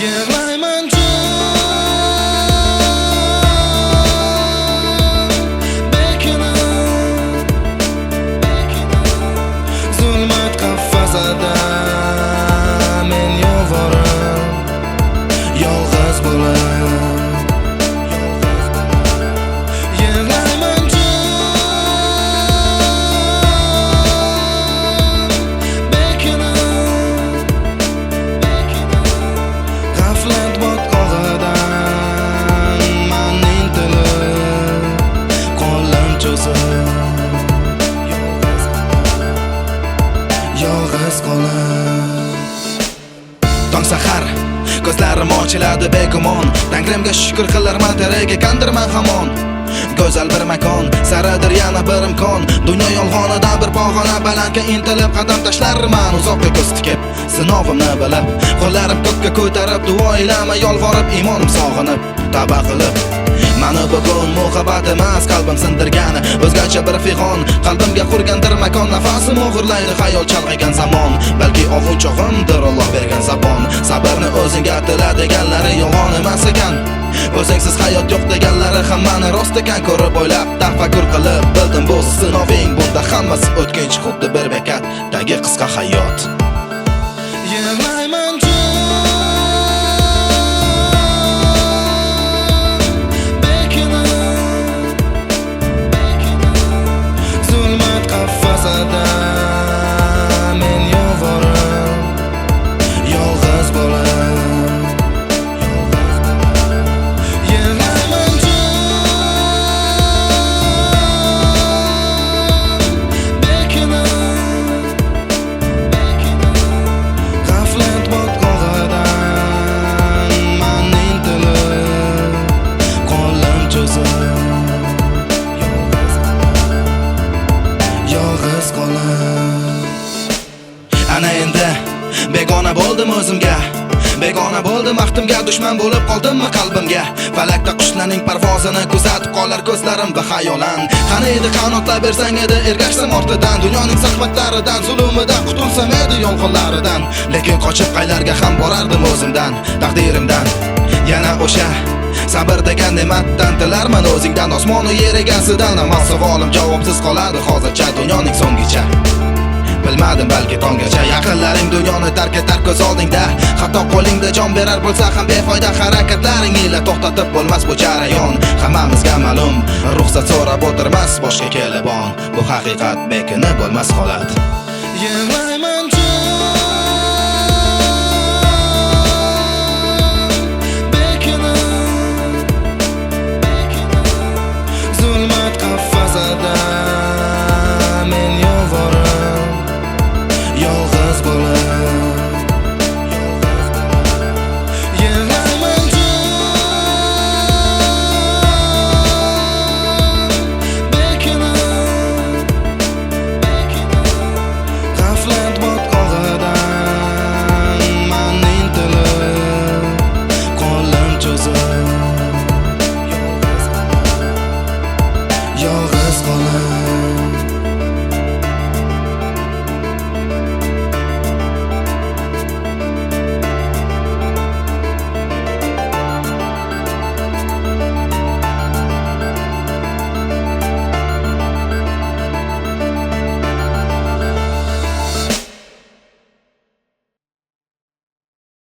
Yig'layman zulmat qafasida men yolvorim, yolg'iz bo'lib. Yig'layman g'aflat botqog'idan man intilib, qo'lim cho'zib yolg'iz qolib. Tong sahar ko'zlarim ochiladi begumon, Tangrimga shukr qilarman, tiriga kandirman hamon. Go'zal bir makon, saradir yana bir imkon. Dunyo yolg'onidan bir pog'ona balandga intilib qadam tashlarman, uzoqqa ko'z tikib sinovimni bilib. Qo'llarim ko'kka ko'tarib duo ilama, yolvorib imonim sog'inib tavba qilib. Mani bugun muhabbat emas qalbim sindirgani, o'zgacha bir fig'on qalbimga qurgandir makon. Nafasim o'g'irlaydi xayol chalg'igan zamon, balki ovunchog'imdir Alloh bergan zabon. Sabrni o'zingga tila deganlari yolg'on emas ekan, o'zingsiz hayot yo'q deganlari hammani rost ekan. Ko'rib o'ylab tafakkur qilib bildim bu sinoving, bunda hammasi o'tkinchi xuddi bir bekatdagi qisqa hayot. Yig'layman zulmat qafasida men yolvorim, yolg'iz bo'lib. Yig'layman g'aflat botqog'idan man intilib, qo'lim cho'zib yolg'iz qolib. Ana endi begona bo'ldim o'zimga, begona bo'ldim baxtimga, dushman bo'lib qoldimmi qalbimga. Falakda qushlarning parvozini kuzatib qolar ko'zlarim va xayolan. Qani edi qanotlar bersang edi, ergashsam ortidan, dunyoning saxvatlaridan, zulumidan qutulsam edi yolg'onlaridan. Lekin qochib qaylarga ham borardim o'zimdan, taqdirimdan. Yana o'sha sabr degan ne'matdan tilarman o'zingdan, osmonu yer egasidan. Amal savolim javobsiz qoladi hozircha dunyoning so'ngicha. Bilmadim balki tonggacha, yaqinlaring dunyoni tark etar ko'z oldingda. Hatto qo'lingda jon berar bo'lsa ham befoyda harakatlaring ila to'xtatib bo'lmas bu jarayon. Hammamizga ma'lum, ruxsat so'rab o'tirmas boshga kelibon, bu haqiqat bekini bo'lmas holat.